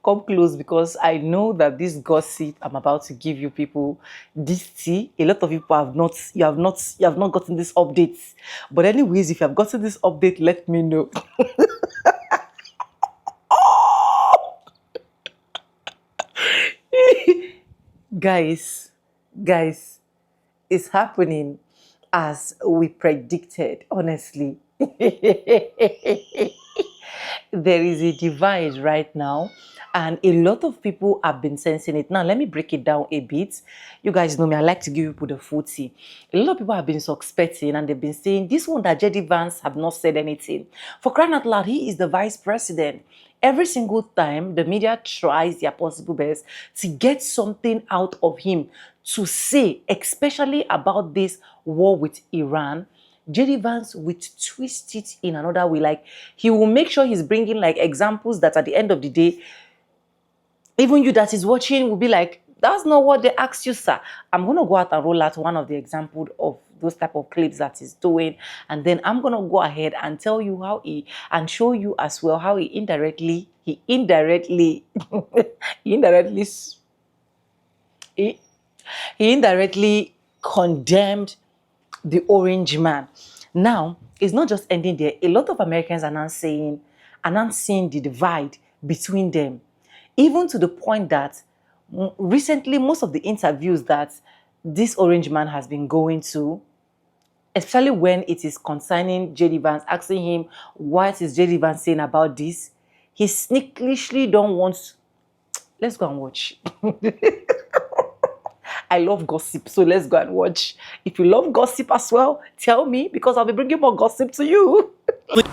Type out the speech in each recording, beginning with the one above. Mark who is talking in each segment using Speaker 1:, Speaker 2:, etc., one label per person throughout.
Speaker 1: Come close because I know that this gossip I'm about to give you people, this tea, a lot of people have not gotten this update. But anyways, if you have gotten this update, let me know. guys, guys, it's happening as we predicted, honestly. There is a divide right now, and a lot of people have been sensing it. Now, let me break it down a bit. You guys know me, I like to give people the footy. A lot of people have been suspecting and they've been saying this one that JD Vance have not said anything. For crying out loud, he is the vice president. Every single time the media tries their possible best to get something out of him to say, especially about this war with Iran, JD Vance will twist it in another way. Like, he will make sure he's bringing like examples that at the end of the day, even you that is watching will be like, that's not what they asked you, sir. I'm going to go out and roll out one of the examples of those type of clips that he's doing. And then I'm going to go ahead and tell you and show you as well how he indirectly, he indirectly, he, he indirectly condemned the orange man. Now, it's not just ending there. A lot of Americans are now seeing the divide between them, even to the point that recently most of the interviews that this orange man has been going to, especially when it is concerning JD Vance, asking him what is JD Vance saying about this, he sneakishly don't want. Let's go and watch. I love gossip, so let's go and watch. If you love gossip as well, tell me because I'll be bringing more gossip to you.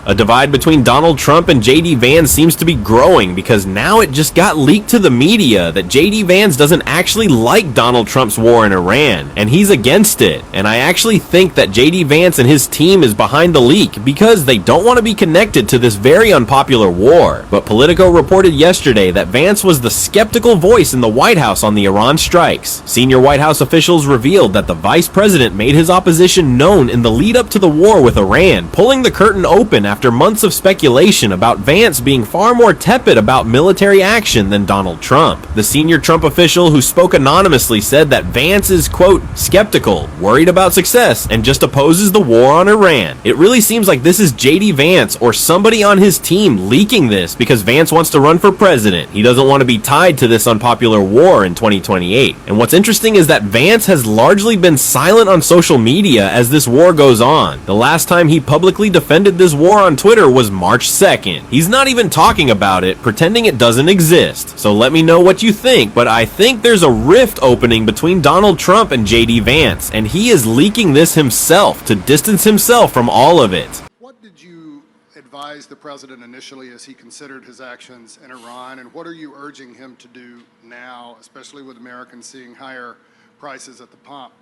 Speaker 2: A divide between Donald Trump and JD Vance seems to be growing because now it just got leaked to the media that JD Vance doesn't actually like Donald Trump's war in Iran, and he's against it. And I actually think that JD Vance and his team is behind the leak because they don't want to be connected to this very unpopular war. But Politico reported yesterday that Vance was the skeptical voice in the White House on the Iran strikes. Senior White House officials revealed that the vice president made his opposition known in the lead up to the war with Iran, pulling the curtain open after months of speculation about Vance being far more tepid about military action than Donald Trump. The senior Trump official who spoke anonymously said that Vance is, quote, skeptical, worried about success, and just opposes the war on Iran. It really seems like this is JD Vance or somebody on his team leaking this because Vance wants to run for president. He doesn't want to be tied to this unpopular war in 2028. And what's interesting is that Vance has largely been silent on social media as this war goes on. The last time he publicly defended this war on Twitter was March 2nd. He's not even talking about it, pretending it doesn't exist. So let me know what you think, but I think there's a rift opening between Donald Trump and JD Vance, and he is leaking this himself to distance himself from all of it.
Speaker 3: What did you advise the president initially as he considered his actions in Iran, and what are you urging him to do now, especially with Americans seeing higher prices at the pump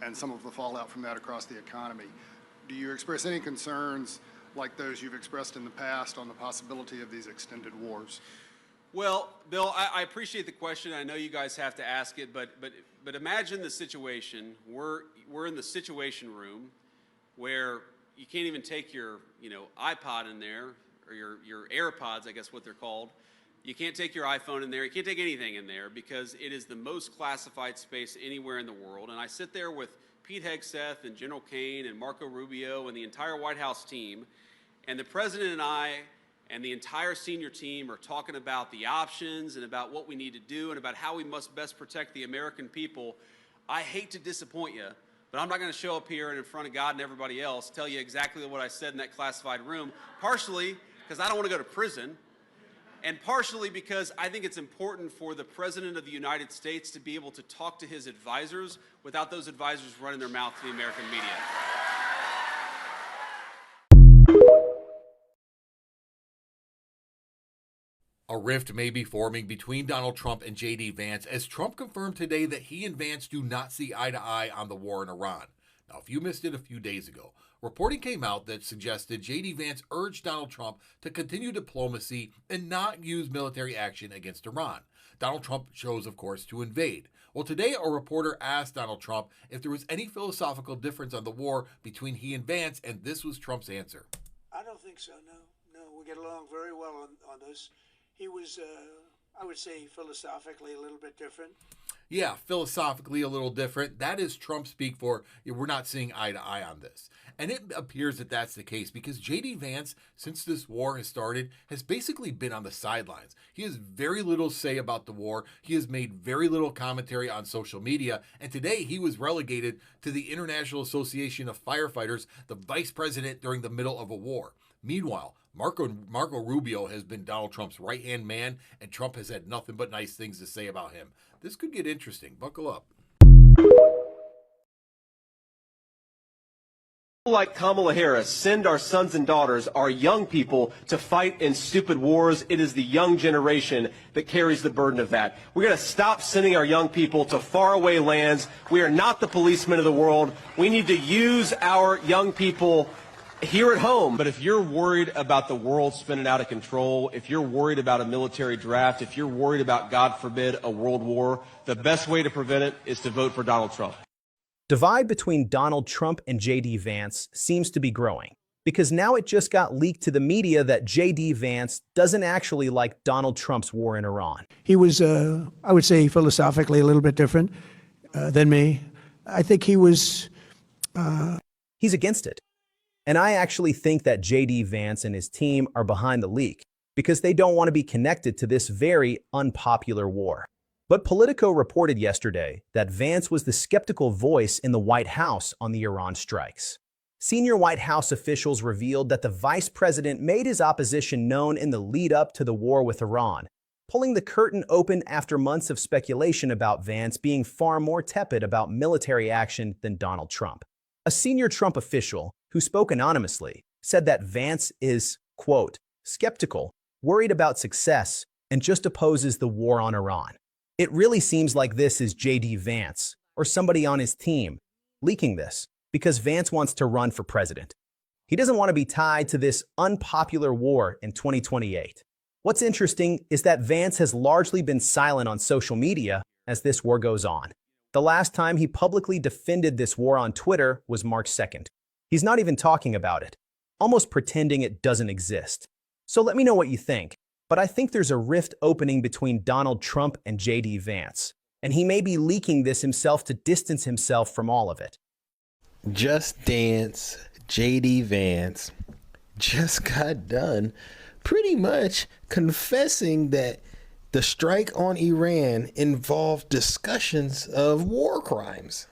Speaker 3: and some of the fallout from that across the economy? Do you express any concerns like those you've expressed in the past on the possibility of these extended wars?
Speaker 4: Well, Bill, I appreciate the question. I know you guys have to ask it, but imagine the situation. We're in the situation room where you can't even take your iPod in there, or your AirPods, I guess what they're called. You can't take your iPhone in there. You can't take anything in there because it is the most classified space anywhere in the world. And I sit there with Pete Hegseth and General Kane and Marco Rubio and the entire White House team, and the president and I and the entire senior team are talking about the options and about what we need to do and about how we must best protect the American people. I hate to disappoint you, but I'm not going to show up here and in front of God and everybody else tell you exactly what I said in that classified room, partially because I don't want to go to prison, and partially because I think it's important for the President of the United States to be able to talk to his advisors without those advisors running their mouth to the American media.
Speaker 5: A rift may be forming between Donald Trump and JD Vance as Trump confirmed today that he and Vance do not see eye to eye on the war in Iran. Now, if you missed it a few days ago, reporting came out that suggested JD Vance urged Donald Trump to continue diplomacy and not use military action against Iran. Donald Trump chose, of course, to invade. Well, today a reporter asked Donald Trump if there was any philosophical difference on the war between he and Vance, and this was Trump's answer.
Speaker 6: I don't think so, no. we get along very well on this. He was, I would say, philosophically a little bit different.
Speaker 5: Yeah, philosophically a little different. That is Trump speak for we're not seeing eye to eye on this. And it appears that that's the case because J.D. Vance, since this war has started, has basically been on the sidelines. He has very little say about the war. He has made very little commentary on social media. And today he was relegated to the International Association of Firefighters, the vice president during the middle of a war. Meanwhile, Marco Rubio has been Donald Trump's right-hand man, and Trump has had nothing but nice things to say about him. This could get interesting. Buckle up.
Speaker 7: Like Kamala Harris, send our sons and daughters, our young people, to fight in stupid wars. It is the young generation that carries the burden of that. We're going to stop sending our young people to faraway lands. We are not the policemen of the world. We need to use our young people here at home. But if you're worried about the world spinning out of control, if you're worried about a military draft, if you're worried about, God forbid, a world war, the best way to prevent it is to vote for Donald Trump.
Speaker 8: Divide between Donald Trump and J.D. Vance seems to be growing, because now it just got leaked to the media that J.D. Vance doesn't actually like Donald Trump's war in Iran.
Speaker 6: He was, I would say, philosophically a little bit different than me. I think he was...
Speaker 8: He's against it. And I actually think that J.D. Vance and his team are behind the leak because they don't want to be connected to this very unpopular war. But Politico reported yesterday that Vance was the skeptical voice in the White House on the Iran strikes. Senior White House officials revealed that the vice president made his opposition known in the lead-up to the war with Iran, pulling the curtain open after months of speculation about Vance being far more tepid about military action than Donald Trump. A senior Trump official, who spoke anonymously, said that Vance is, quote, skeptical, worried about success, and just opposes the war on Iran. It really seems like this is J.D. Vance, or somebody on his team, leaking this because Vance wants to run for president. He doesn't want to be tied to this unpopular war in 2028. What's interesting is that Vance has largely been silent on social media as this war goes on. The last time he publicly defended this war on Twitter was March 2nd. He's not even talking about it, almost pretending it doesn't exist. So let me know what you think. But I think there's a rift opening between Donald Trump and J.D. Vance, and he may be leaking this himself to distance himself from all of it.
Speaker 9: Just Dance, J.D. Vance just got done pretty much confessing that the strike on Iran involved discussions of war crimes.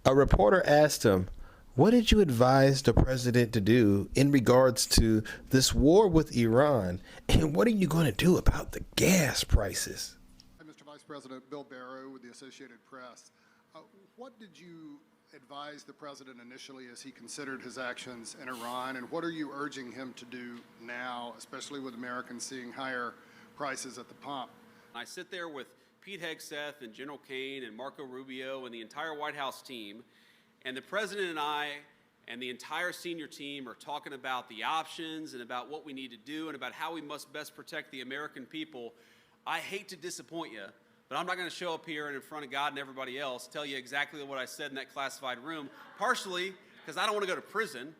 Speaker 9: A reporter asked him, "What did you advise the president to do in regards to this war with Iran? And what are you going to do about the gas prices?"
Speaker 3: Hi, Mr. Vice President, Bill Barrow with the Associated Press. What did you advise the president initially as he considered his actions in Iran, and what are you urging him to do now, especially with Americans seeing higher prices at the pump?
Speaker 4: I sit there with Pete Hegseth and General Kane and Marco Rubio and the entire White House team, and the president and I and the entire senior team are talking about the options and about what we need to do and about how we must best protect the American people. I hate to disappoint you, but I'm not going to show up here and in front of God and everybody else tell you exactly what I said in that classified room, partially because I don't want to go to prison,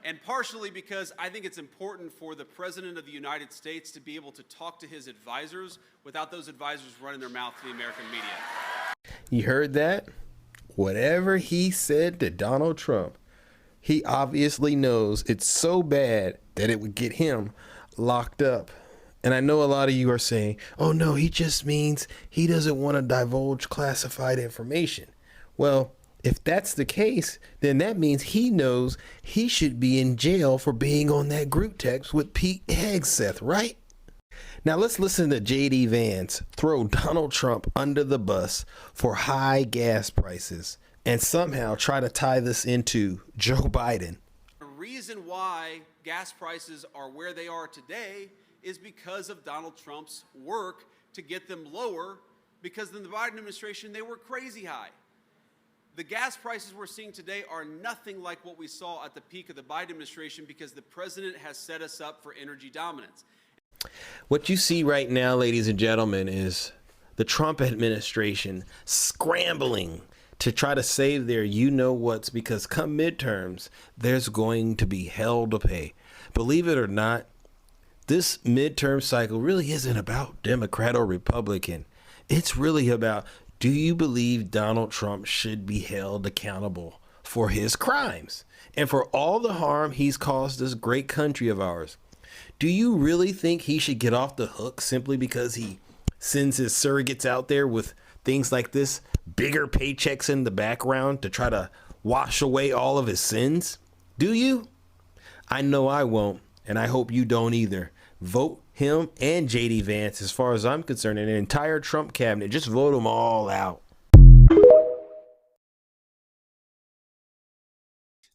Speaker 4: and partially because I think it's important for the President of the United States to be able to talk to his advisors without those advisors running their mouth to the American media.
Speaker 9: You heard that? Whatever he said to Donald Trump, he obviously knows it's so bad that it would get him locked up. And I know a lot of you are saying, oh no, he just means he doesn't want to divulge classified information. Well, if that's the case, then that means he knows he should be in jail for being on that group text with Pete Hegseth, right? Now let's listen to J.D. Vance throw Donald Trump under the bus for high gas prices and somehow try to tie this into Joe Biden.
Speaker 4: The reason why gas prices are where they are today is because of Donald Trump's work to get them lower, because in the Biden administration, they were crazy high. The gas prices we're seeing today are nothing like what we saw at the peak of the Biden administration because the president has set us up for energy dominance.
Speaker 9: What you see right now, ladies and gentlemen, is the Trump administration scrambling to try to save their you-know-whats because come midterms, there's going to be hell to pay. Believe it or not, this midterm cycle really isn't about Democrat or Republican. It's really about, do you believe Donald Trump should be held accountable for his crimes and for all the harm he's caused this great country of ours? Do you really think he should get off the hook simply because he sends his surrogates out there with things like this, bigger paychecks in the background to try to wash away all of his sins? Do you? I know I won't, and I hope you don't either. Vote him and JD Vance, as far as I'm concerned, and an entire Trump cabinet. Just vote them all out.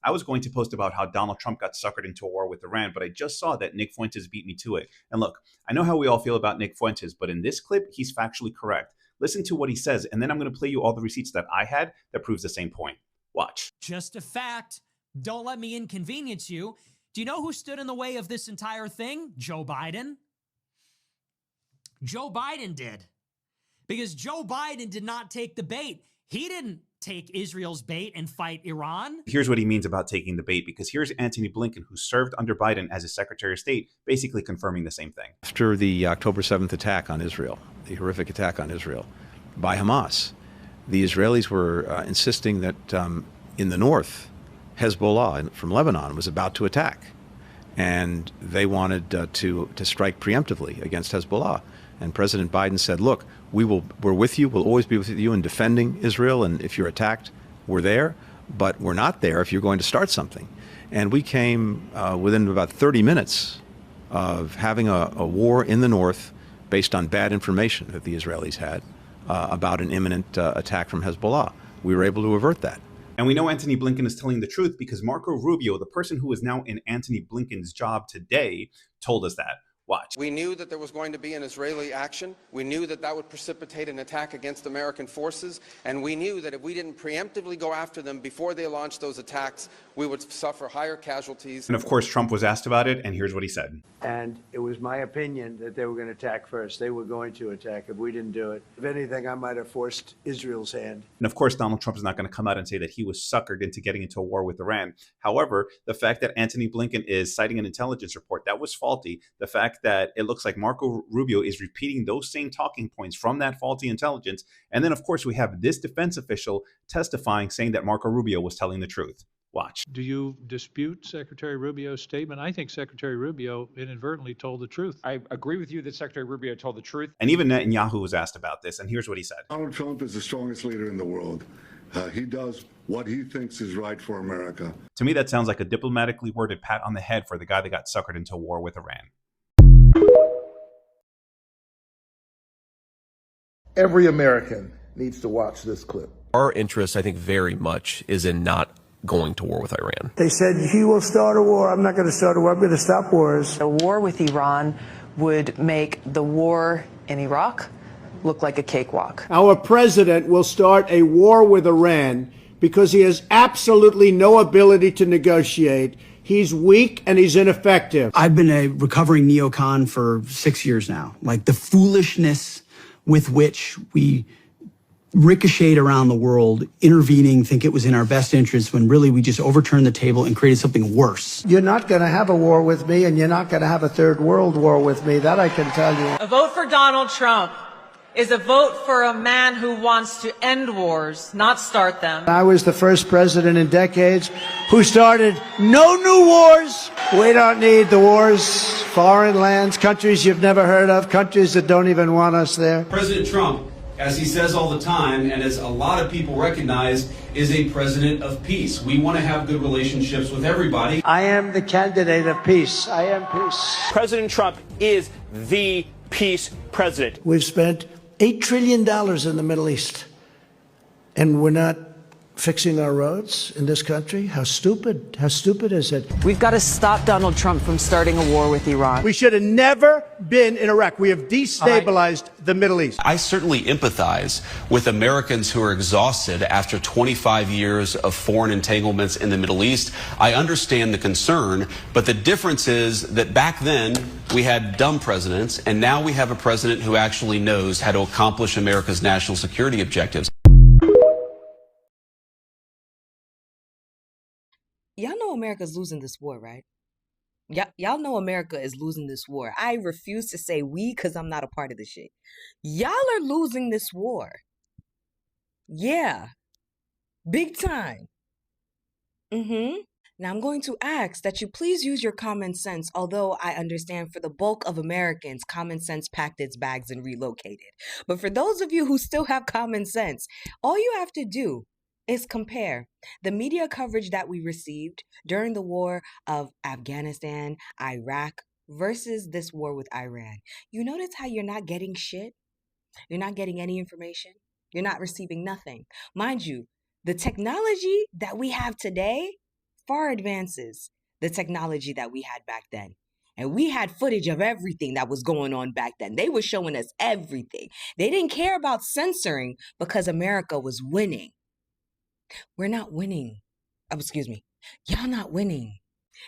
Speaker 10: I was going to post about how Donald Trump got suckered into a war with Iran, but I just saw that Nick Fuentes beat me to it. And look, I know how we all feel about Nick Fuentes, but in this clip, he's factually correct. Listen to what he says, and then I'm going to play you all the receipts that I had that proves the same point. Watch.
Speaker 11: Just a fact. Don't let me inconvenience you. Do you know who stood in the way of this entire thing? Joe Biden. Joe Biden did. Because Joe Biden did not take the bait. He didn't take Israel's bait and fight Iran.
Speaker 10: Here's what he means about taking the bait, because here's Antony Blinken, who served under Biden as his Secretary of State, basically confirming the same thing.
Speaker 12: After the October 7th attack on Israel, the horrific attack on Israel by Hamas, the Israelis were insisting that in the north, Hezbollah from Lebanon was about to attack, and they wanted to strike preemptively against Hezbollah. And President Biden said, look, we're with you, we'll always be with you in defending Israel, and if you're attacked, we're there, but we're not there if you're going to start something. And we came within about 30 minutes of having a war in the north based on bad information that the Israelis had about an imminent attack from Hezbollah. We were able to avert that.
Speaker 10: And we know Antony Blinken is telling the truth because Marco Rubio, the person who is now in Antony Blinken's job today, told us that. Watch.
Speaker 13: We knew that there was going to be an Israeli action. We knew that that would precipitate an attack against American forces. And we knew that if we didn't preemptively go after them before they launched those attacks, we would suffer higher casualties.
Speaker 10: And of course, Trump was asked about it, and here's what he said.
Speaker 6: And it was my opinion that they were going to attack first. They were going to attack if we didn't do it. If anything, I might have forced Israel's hand.
Speaker 10: And of course, Donald Trump is not going to come out and say that he was suckered into getting into a war with Iran. However, the fact that Antony Blinken is citing an intelligence report, that was faulty. The fact that it looks like Marco Rubio is repeating those same talking points from that faulty intelligence. And then, of course, we have this defense official testifying, saying that Marco Rubio was telling the truth. Watch.
Speaker 14: Do you dispute Secretary Rubio's statement? I think Secretary Rubio inadvertently told the truth.
Speaker 15: I agree with you that Secretary Rubio told the truth.
Speaker 10: And even Netanyahu was asked about this, and here's what he said.
Speaker 16: Donald Trump is the strongest leader in the world. He does what he thinks is right for America.
Speaker 10: To me, that sounds like a diplomatically worded pat on the head for the guy that got suckered into a war with Iran.
Speaker 17: Every American needs to watch this clip.
Speaker 2: Our interest, I think, very much is in not going to war with Iran.
Speaker 6: They said, he will start a war. I'm not going to start a war. I'm going to stop wars.
Speaker 18: A war with Iran would make the war in Iraq look like a cakewalk.
Speaker 19: Our president will start a war with Iran because he has absolutely no ability to negotiate. He's weak and he's ineffective.
Speaker 20: I've been a recovering neocon for 6 years now. Like the foolishness with which we ricocheted around the world, intervening, think it was in our best interest, when really we just overturned the table and created something worse.
Speaker 6: You're not going to have a war with me, and you're not going to have a third world war with me. That I can tell you.
Speaker 21: A vote for Donald Trump is a vote for a man who wants to end wars, not start them.
Speaker 6: I was the first president in decades who started no new wars. We don't need the wars. Foreign lands, countries you've never heard of, countries that don't even want us there.
Speaker 22: President Trump, as he says all the time, and as a lot of people recognize, is a president of peace. We want to have good relationships with everybody.
Speaker 6: I am the candidate of peace. I am peace.
Speaker 23: President Trump is the peace president.
Speaker 6: We've spent $8 trillion in the Middle East, and we're not fixing our roads in this country? How stupid is it?
Speaker 18: We've got to stop Donald Trump from starting a war with Iran.
Speaker 19: We should have never been in Iraq. We have destabilized the Middle East.
Speaker 24: I certainly empathize with Americans who are exhausted after 25 years of foreign entanglements in the Middle East. I understand the concern, but the difference is that back then we had dumb presidents, and now we have a president who actually knows how to accomplish America's national security objectives.
Speaker 25: Y'all know America's losing this war, right?
Speaker 1: Y'all know America is losing this war. I refuse to say we because I'm not a part of this shit. Y'all are losing this war. Yeah. Big time. Now I'm going to ask that you please use your common sense, although I understand for the bulk of Americans, common sense packed its bags and relocated. But for those of you who still have common sense, all you have to do is compare the media coverage that we received during the war of Afghanistan, Iraq, versus this war with Iran. You notice how you're not getting shit? You're not getting any information? You're not receiving nothing. Mind you, the technology that we have today far advances the technology that we had back then. And we had footage of everything that was going on back then. They were showing us everything. They didn't care about censoring because America was winning. We're not winning. Oh, excuse me. Y'all not winning.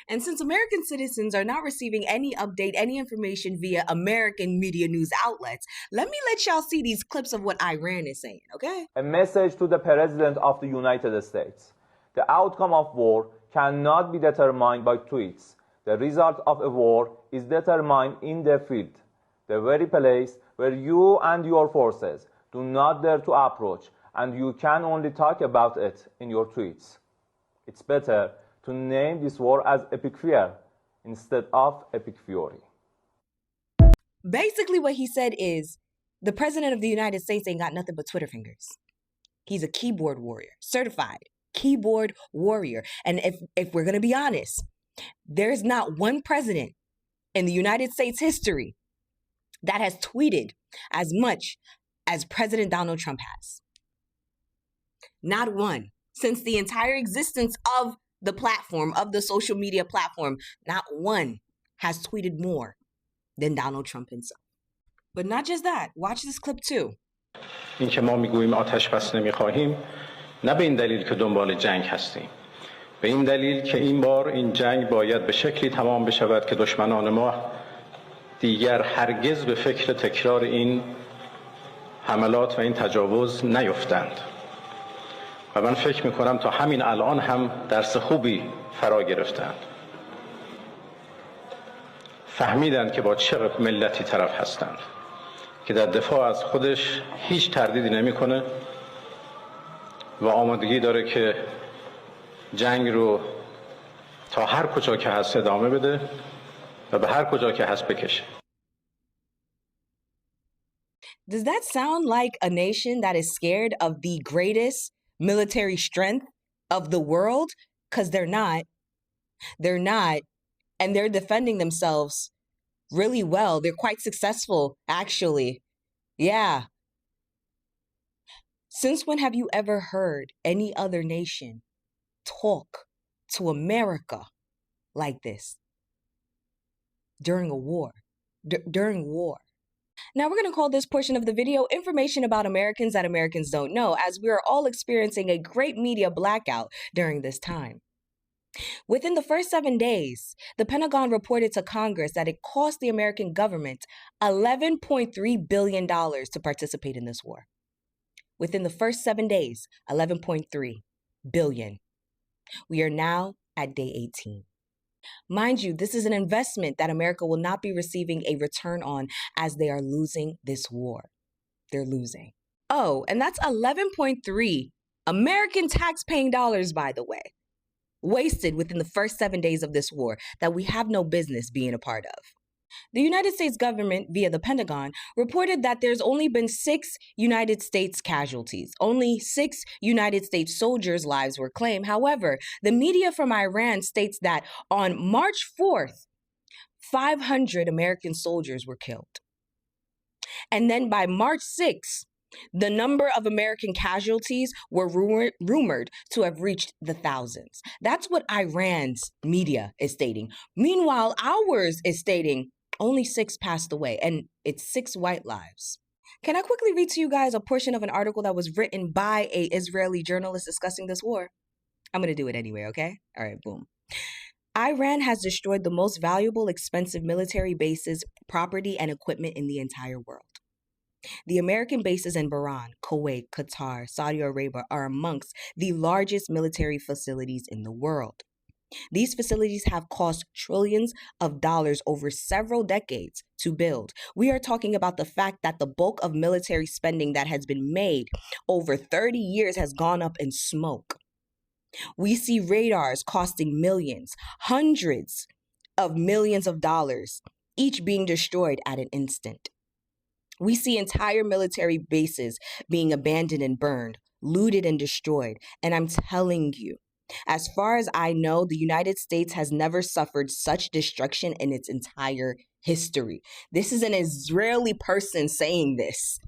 Speaker 1: And since American citizens are not receiving any update, any information via American media news outlets, let me let y'all see these clips of what Iran is saying, okay?
Speaker 5: A message to the President of the United States. The outcome of war cannot be determined by tweets. The result of a war is determined in the field, the very place where you and your forces do not dare to approach, and you can only talk about it in your tweets. It's better to name this war as epic fear instead of epic fury.
Speaker 1: Basically what he said is, the President of the United States ain't got nothing but Twitter fingers. He's a keyboard warrior, certified keyboard warrior. And if we're going to be honest, there's not one president in the United States history that has tweeted as much as President Donald Trump has. Not one. Since the entire existence of the platform, of the social media platform, not one has tweeted more than Donald Trump himself. But not just that. Watch this clip too.
Speaker 7: این که ما میگوییم آتش بس نمیخواهیم نه به این دلیل که دنبال جنگ هستیم به این دلیل که این بار این جنگ باید به شکلی تمام بشود که دشمنان ما دیگر هرگز به فکر تکرار این حملات و این تجاوز نیفتند و من فکر میکنم تا همین الان هم درس خوبی فرا گرفتند فهمیدند که با چه ملتی طرف هستند که در دفاع از خودش هیچ تردیدی نمیکنه و آمادگی داره که جنگ رو تا هر کجا که هست ادامه بده و به هر کجا که هست بکشه.
Speaker 1: Does that sound like a nation that is scared of the greatest military strength of the world? Because they're not. They're not. And they're defending themselves really well. They're quite successful, actually. Yeah. Since when have you ever heard any other nation talk to America like this? During a war. During war. Now we're going to call this portion of the video Information About Americans That Americans Don't Know, as we are all experiencing a great media blackout during this time. Within the first 7 days, the Pentagon reported to Congress that it cost the American government $11.3 billion to participate in this war. Within the first 7 days, $11.3 billion. We are now at day 18. Mind you, this is an investment that America will not be receiving a return on as they are losing this war. They're losing. Oh, and that's 11.3 American tax-paying dollars, by the way, wasted within the first 7 days of this war that we have no business being a part of. The United States government, via the Pentagon, reported that there's only been 6 United States casualties. Only 6 United States soldiers' lives were claimed. However, the media from Iran states that on March 4th, 500 American soldiers were killed. And then by March 6th, the number of American casualties were rumored to have reached the thousands. That's what Iran's media is stating. Meanwhile, ours is stating only 6 passed away, and it's 6 white lives. Can I quickly read to you guys a portion of an article that was written by an Israeli journalist discussing this war? I'm going to do it anyway, okay? All right, boom. Iran has destroyed the most valuable, expensive military bases, property, and equipment in the entire world. The American bases in Bahrain, Kuwait, Qatar, Saudi Arabia are amongst the largest military facilities in the world. These facilities have cost trillions of dollars over several decades to build. We are talking about the fact that the bulk of military spending that has been made over 30 years has gone up in smoke. We see radars costing millions, hundreds of millions of dollars, each being destroyed at an instant. We see entire military bases being abandoned and burned, looted and destroyed. And I'm telling you, as far as I know, the United States has never suffered such destruction in its entire history. This is an Israeli person saying this.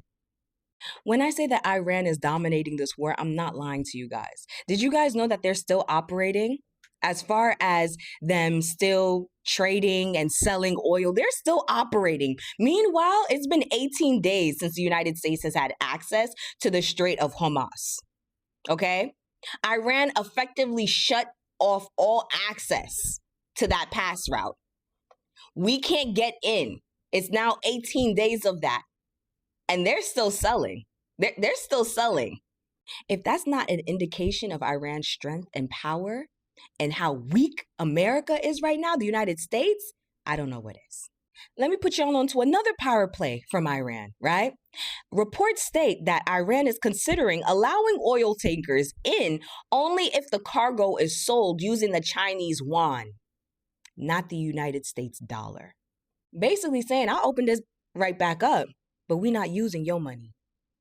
Speaker 1: When I say that Iran is dominating this war, I'm not lying to you guys. Did you guys know that they're still operating? As far as them still trading and selling oil, they're still operating. Meanwhile, it's been 18 days since the United States has had access to the Strait of Hormuz. Okay? Iran effectively shut off all access to that pass route. We can't get in. It's now 18 days of that. And they're still selling. They're still selling. If that's not an indication of Iran's strength and power and how weak America is right now, the United States, I don't know what is. Let me put y'all on to another power play from Iran, right? Reports state that Iran is considering allowing oil tankers in only if the cargo is sold using the Chinese yuan, not the United States dollar. Basically saying, I'll open this right back up, but we're not using your money.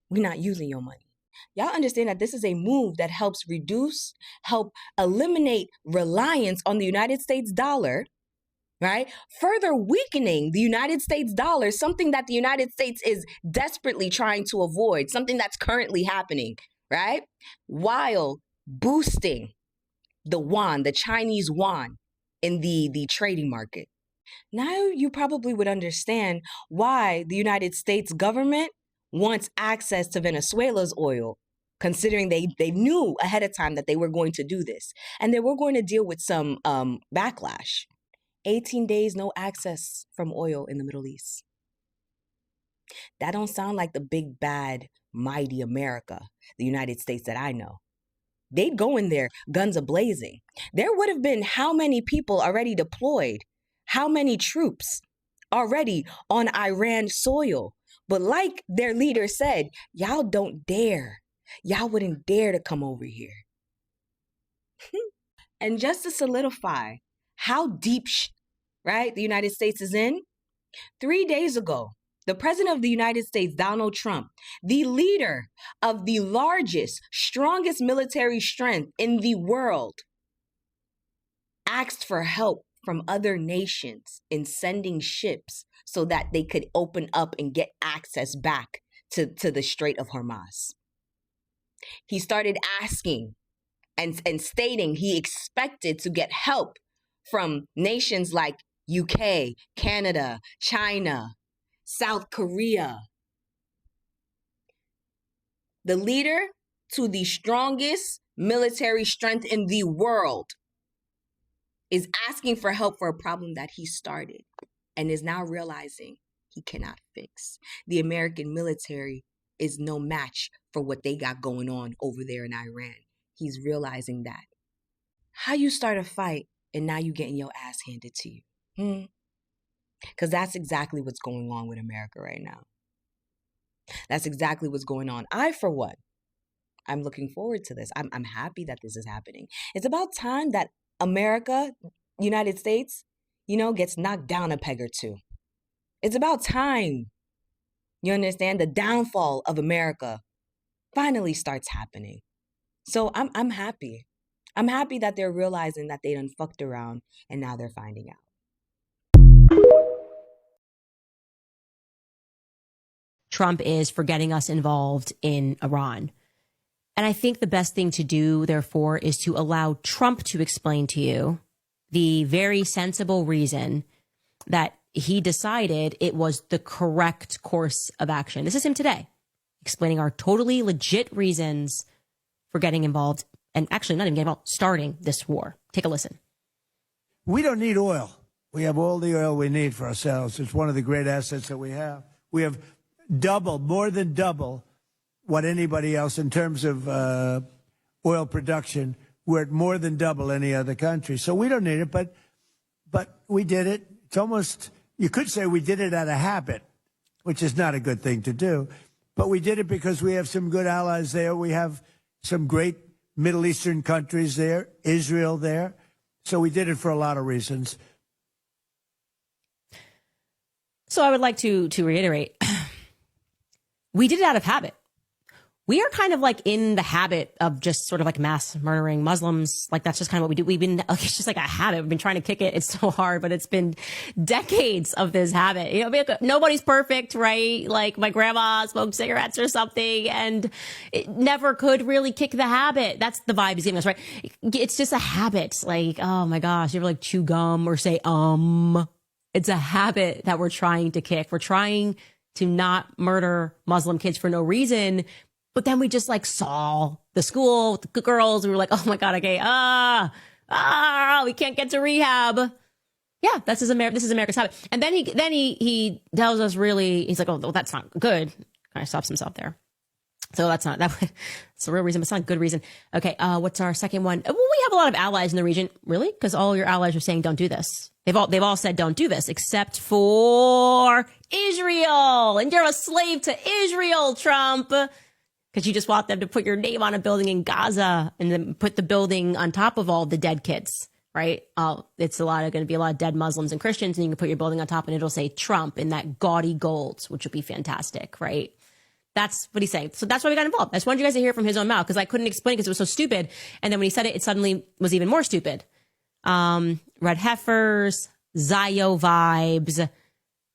Speaker 1: We're not using your money. Y'all understand that this is a move that help eliminate reliance on the United States dollar, right? Further weakening the United States dollar, something that the United States is desperately trying to avoid, something that's currently happening, right? While boosting the yuan, the Chinese yuan in the trading market. Now you probably would understand why the United States government wants access to Venezuela's oil, considering they knew ahead of time that they were going to do this. And they were going to deal with some backlash. 18 days, no access from oil in the Middle East. That don't sound like the big, bad, mighty America, the United States that I know. They'd go in there, guns a-blazing. There would have been how many people already deployed? How many troops already on Iran soil? But like their leader said, y'all don't dare. Y'all wouldn't dare to come over here. And just to solidify how deep, right, the United States is in, 3 days ago, the president of the United States, Donald Trump, the leader of the largest, strongest military strength in the world, asked for help from other nations in sending ships so that they could open up and get access back to the Strait of Hormuz. He started asking and stating he expected to get help from nations like UK, Canada, China, South Korea. The leader to the strongest military strength in the world is asking for help for a problem that he started and is now realizing he cannot fix. The American military is no match for what they got going on over there in Iran. He's realizing that. How you start a fight and now you getting your ass handed to you? Because that's exactly what's going on with America right now. That's exactly what's going on. I, for one, I'm looking forward to this. I'm happy that this is happening. It's about time that America, United States, gets knocked down a peg or two. It's about time, you understand, the downfall of America finally starts happening. So I'm happy. I'm happy that they're realizing that they done fucked around and now they're finding out.
Speaker 3: Trump is for getting us involved in Iran. And I think the best thing to do, therefore, is to allow Trump to explain to you the very sensible reason that he decided it was the correct course of action. This is him today, explaining our totally legit reasons for getting involved, and actually not even getting involved, starting this war. Take a listen.
Speaker 6: We don't need oil. We have all the oil we need for ourselves. It's one of the great assets that we have. We have more than double what anybody else in terms of oil production. we're at more than double any other country. So we don't need it, but we did it. It's almost, you could say we did it out of habit, which is not a good thing to do. But we did it because we have some good allies there. We have some great Middle Eastern countries there, Israel there. So we did it for a lot of reasons.
Speaker 3: So I would like to reiterate, we did it out of habit. We are kind of like in the habit of just sort of like mass murdering Muslims. Like that's just kind of what we do. We've been, like, it's just like a habit. We've been trying to kick it. It's so hard, but it's been decades of this habit. You know, nobody's perfect, right? Like my grandma smoked cigarettes or something and it never could really kick the habit. That's the vibe he's giving us, right? It's just a habit. Like, oh my gosh, you ever like chew gum or say, it's a habit that we're trying to kick. We're trying to not murder Muslim kids for no reason. But then we just like saw the school with the girls. We were like, oh my God, okay, we can't get to rehab. Yeah, this is America's habit. And then he tells us really, he's like, oh, well, that's not good. Kind of stops himself there. So that's the real reason, but it's not a good reason. Okay, what's our second one? Well, we have a lot of allies in the region. Really? Because all your allies are saying don't do this. They've all said don't do this, except for Israel. And you're a slave to Israel, Trump. Because you just want them to put your name on a building in Gaza and then put the building on top of all the dead kids, right? It's going to be a lot of dead Muslims and Christians, and you can put your building on top and it'll say Trump in that gaudy gold, which would be fantastic, right? That's what he's saying. So that's why we got involved. I just wanted you guys to hear from his own mouth because I couldn't explain it because it was so stupid. And then when he said it, it suddenly was even more stupid. Red heifers, Zio vibes,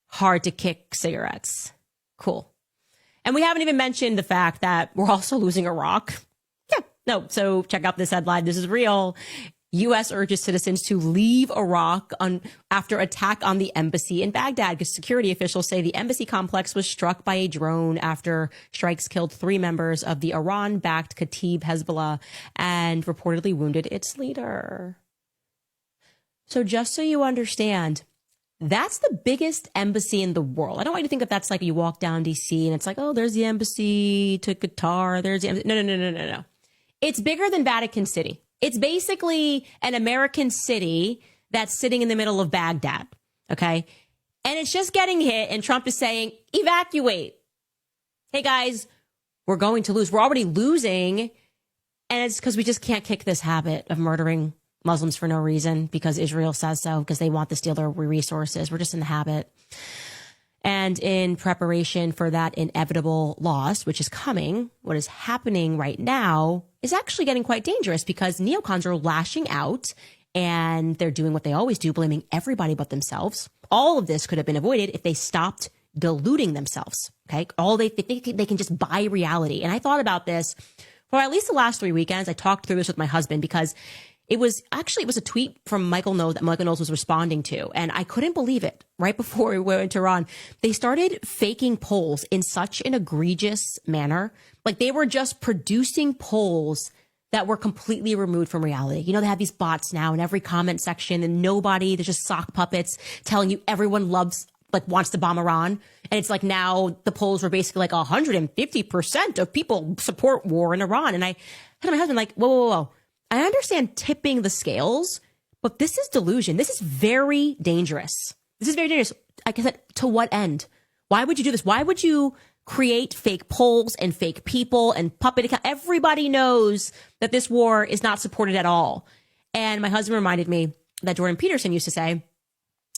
Speaker 3: hard to kick cigarettes. Cool. And we haven't even mentioned the fact that we're also losing Iraq. Yeah, no. So check out this headline. This is real. U.S. urges citizens to leave Iraq after attack on the embassy in Baghdad because security officials say the embassy complex was struck by a drone after strikes killed 3 members of the Iran-backed Kataib Hezbollah and reportedly wounded its leader. So just so you understand, that's the biggest embassy in the world. I don't want you to think that that's like you walk down D.C. and it's like, oh, there's the embassy to Qatar. There's the embassy. No. It's bigger than Vatican City. It's basically an American city that's sitting in the middle of Baghdad. Okay. And it's just getting hit. And Trump is saying, evacuate. Hey, guys, we're going to lose. We're already losing. And it's because we just can't kick this habit of murdering Muslims for no reason because Israel says so, because they want to steal their resources. We're just in the habit. And in preparation for that inevitable loss, which is coming, what is happening right now is actually getting quite dangerous because neocons are lashing out and they're doing what they always do, blaming everybody but themselves. All of this could have been avoided if they stopped deluding themselves. Okay. They think they can just buy reality. And I thought about this for at least the last 3 weekends. I talked through this with my husband because it was a tweet from Michael Knowles that Michael Knowles was responding to. And I couldn't believe it. Right before we went to Iran, they started faking polls in such an egregious manner. Like they were just producing polls that were completely removed from reality. You know, they have these bots now in every comment section and there's just sock puppets telling you everyone wants to bomb Iran. And it's like now the polls were basically like 150% of people support war in Iran. And I had my husband like, whoa. I understand tipping the scales, but this is delusion. This is very dangerous. Like I said, to what end? Why would you do this? Why would you create fake polls and fake people and puppet account? Everybody knows that this war is not supported at all. And my husband reminded me that Jordan Peterson used to say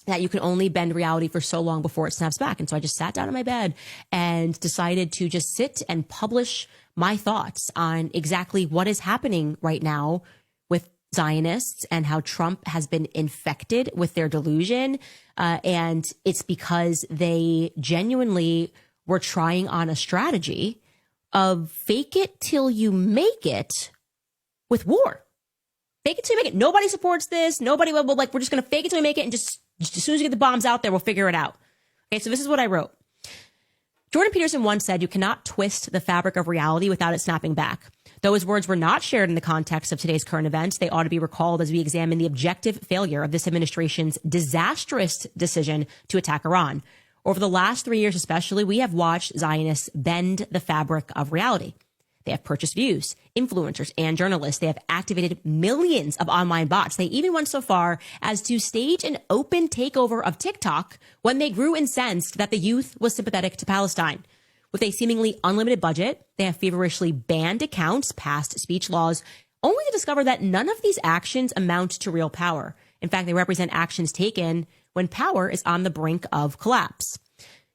Speaker 3: that you can only bend reality for so long before it snaps back. And so I just sat down in my bed and decided to just sit and publish my thoughts on exactly what is happening right now with Zionists and how Trump has been infected with their delusion. And it's because they genuinely were trying on a strategy of fake it till you make it with war. Fake it till you make it. Nobody supports this. Nobody will we're just going to fake it till we make it. And just as soon as we get the bombs out there, we'll figure it out. Okay, so this is what I wrote. Jordan Peterson once said, you cannot twist the fabric of reality without it snapping back. Though his words were not shared in the context of today's current events, they ought to be recalled as we examine the objective failure of this administration's disastrous decision to attack Iran. Over the last 3 years especially, we have watched Zionists bend the fabric of reality. They have purchased views, influencers, and journalists. They have activated millions of online bots. They even went so far as to stage an open takeover of TikTok when they grew incensed that the youth was sympathetic to Palestine. With a seemingly unlimited budget, they have feverishly banned accounts, passed speech laws, only to discover that none of these actions amount to real power. In fact, they represent actions taken when power is on the brink of collapse.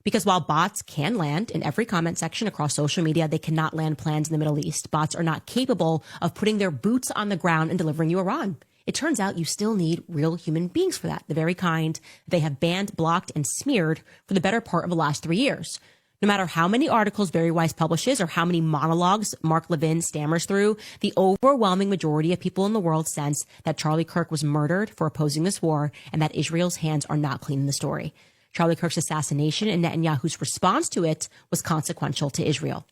Speaker 3: Because while bots can land in every comment section across social media, they cannot land plans in the Middle East. Bots are not capable of putting their boots on the ground and delivering you Iran. It turns out you still need real human beings for that, the very kind they have banned, blocked, and smeared for the better part of the last 3 years. No matter how many articles Very Wise publishes or how many monologues Mark Levin stammers through, the overwhelming majority of people in the world sense that Charlie Kirk was murdered for opposing this war and that Israel's hands are not clean in the story. Charlie Kirk's assassination and Netanyahu's response to it was consequential to Israel.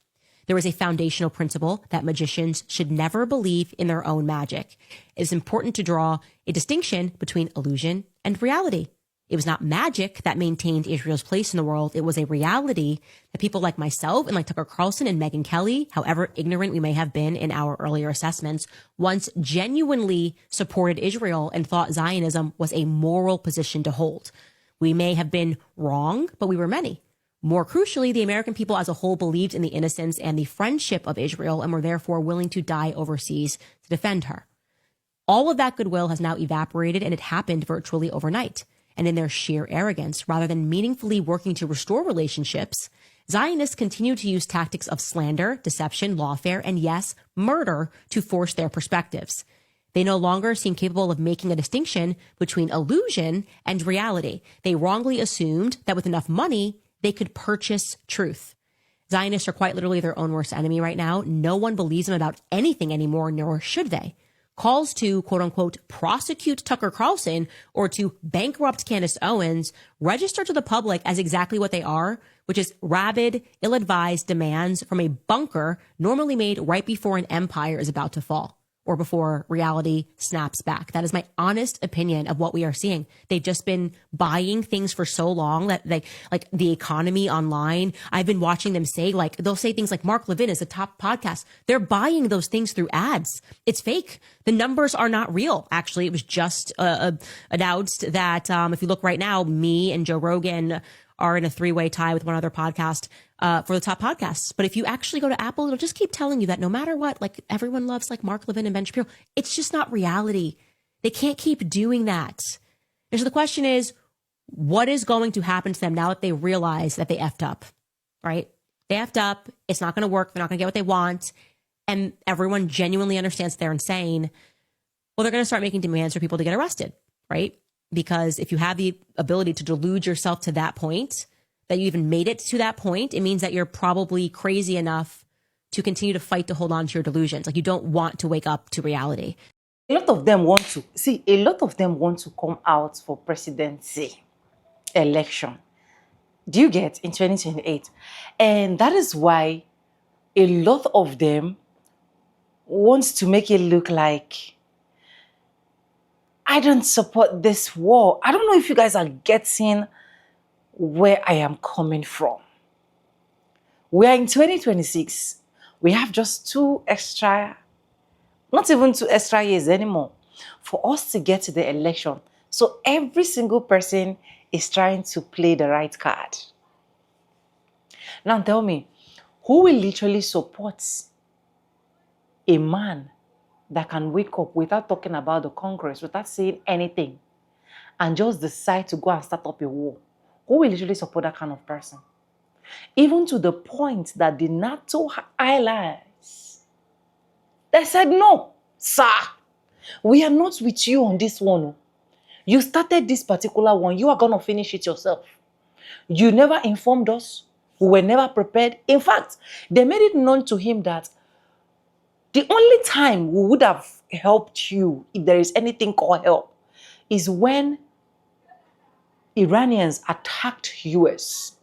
Speaker 3: There is a foundational principle that magicians should never believe in their own magic. It is important to draw a distinction between illusion and reality. It was not magic that maintained Israel's place in the world. It was a reality that people like myself and like Tucker Carlson and Megyn Kelly, however ignorant we may have been in our earlier assessments, once genuinely supported Israel and thought Zionism was a moral position to hold. We may have been wrong, but we were many. More crucially, the American people as a whole believed in the innocence and the friendship of Israel and were therefore willing to die overseas to defend her. All of that goodwill has now evaporated, and it happened virtually overnight. And in their sheer arrogance, rather than meaningfully working to restore relationships, Zionists continue to use tactics of slander, deception, lawfare, and yes, murder to force their perspectives. They no longer seem capable of making a distinction between illusion and reality. They wrongly assumed that with enough money, they could purchase truth. Zionists are quite literally their own worst enemy right now. No one believes them about anything anymore, nor should they. Calls to, quote unquote, prosecute Tucker Carlson or to bankrupt Candace Owens register to the public as exactly what they are, which is rabid, ill-advised demands from a bunker normally made right before an empire is about to fall, or before reality snaps back. That is my honest opinion of what we are seeing. They've just been buying things for so long that like the economy online, I've been watching them say, like, they'll say things like Mark Levin is a top podcast. They're buying those things through ads. It's fake. The numbers are not real. Actually, it was just announced that if you look right now, me and Joe Rogan are in a 3-way tie with one other podcast for the top podcasts. But if you actually go to Apple, it'll just keep telling you that no matter what, like everyone loves like Mark Levin and Ben Shapiro. It's just not reality. They can't keep doing that. And so the question is, what is going to happen to them now that they realize that they effed up, right? They effed up. It's not going to work. They're not going to get what they want. And everyone genuinely understands they're insane. Well, they're going to start making demands for people to get arrested, right? Because if you have the ability to delude yourself to that point, that you even made it to that point, it means that you're probably crazy enough to continue to fight to hold on to your delusions. Like you don't want to wake up to reality.
Speaker 4: A lot of them want to come out for presidency election. Do you get in 2028? And that is why a lot of them wants to make it look like I don't support this war. I don't know if you guys are getting where I am coming from. We are in 2026. We have just not even 2 extra years anymore for us to get to the election. So every single person is trying to play the right card. Now tell me, who will literally support a man that can wake up without talking about the Congress, without saying anything, and just decide to go and start up a war? Who will literally support that kind of person? Even to the point that the NATO allies, they said, no, sir, we are not with you on this one. You started this particular one. You are going to finish it yourself. You never informed us. We were never prepared. In fact, they made it known to him that the only time we would have helped you, if there is anything called help, is when Iranians attacked US.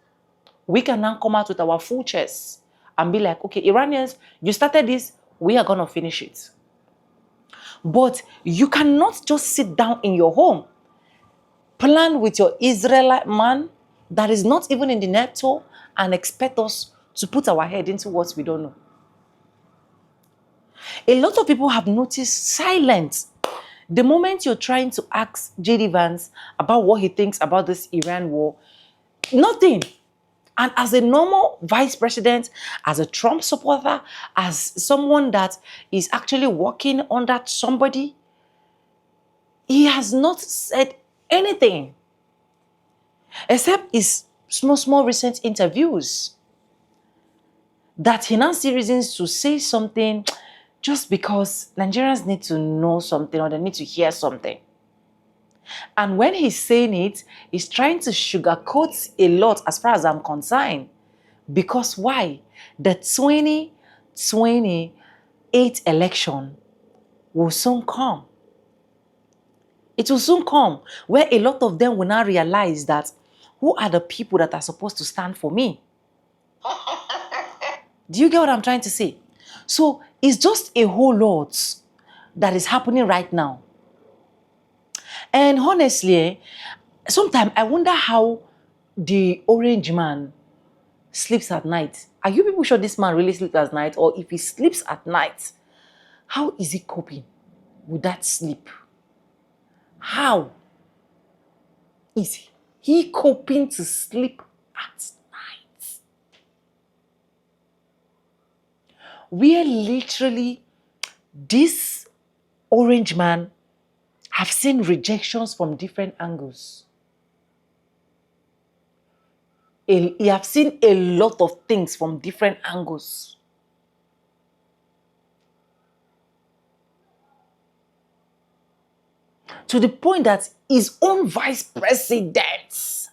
Speaker 4: We can now come out with our full chest and be like, okay, Iranians, you started this, we are going to finish it. But you cannot just sit down in your home, plan with your Israelite man that is not even in the NATO and expect us to put our head into what we don't know. A lot of people have noticed silence. The moment you're trying to ask J.D. Vance about what he thinks about this Iran war, nothing. And as a normal vice president, as a Trump supporter, as someone that is actually working under somebody, he has not said anything except his small recent interviews that he now sees reasons to say something just because Nigerians need to know something or they need to hear something. And when he's saying it, he's trying to sugarcoat a lot as far as I'm concerned. Because why? The 2028 election will soon come. It will soon come where a lot of them will now realize that who are the people that are supposed to stand for me? Do you get what I'm trying to say? So it's just a whole lot that is happening right now. And honestly, sometimes I wonder how the orange man sleeps at night. Are you people sure this man really sleeps at night? Or if he sleeps at night, how is he coping with that sleep? How is he coping to sleep at night? Where literally this orange man have seen rejections from different angles. He have seen a lot of things from different angles. To the point that his own vice president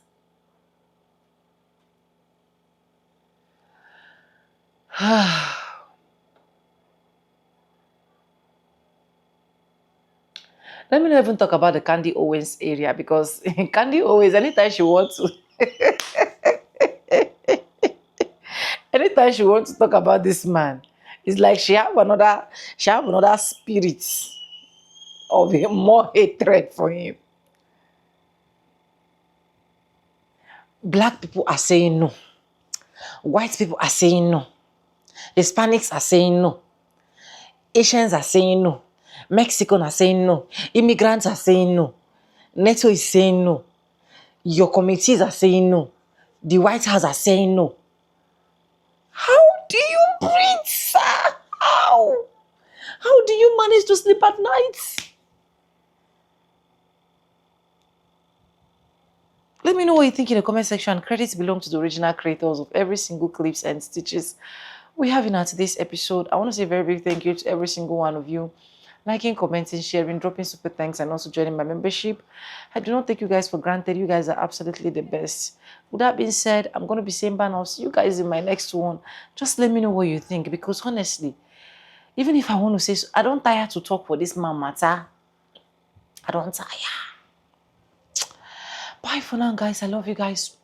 Speaker 4: let me not even talk about the Candy Owens area, because Candy Owens, anytime she wants to anytime she wants to talk about this man, it's like she have another spirit of more hatred for him. Black people are saying no. White people are saying no. Hispanics are saying no. Asians are saying no. Mexicans are saying no. Immigrants are saying no. NATO is saying no. Your committees are saying no. The White House are saying no. How do you breathe, sir? How? How do you manage to sleep at night? Let me know what you think in the comment section. Credits belong to the original creators of every single clips and stitches we have in our today's episode. I want to say a very big thank you to every single one of you. Liking, commenting, sharing, dropping super thanks, and also joining my membership. I do not take you guys for granted. You guys are absolutely the best. With that being said, I'm going to be saying bye now. I'll see you guys in my next one. Just let me know what you think, because honestly, even if I want to say so, I don't tire to talk for this man matter. I don't tire. Bye for now, guys. I love you guys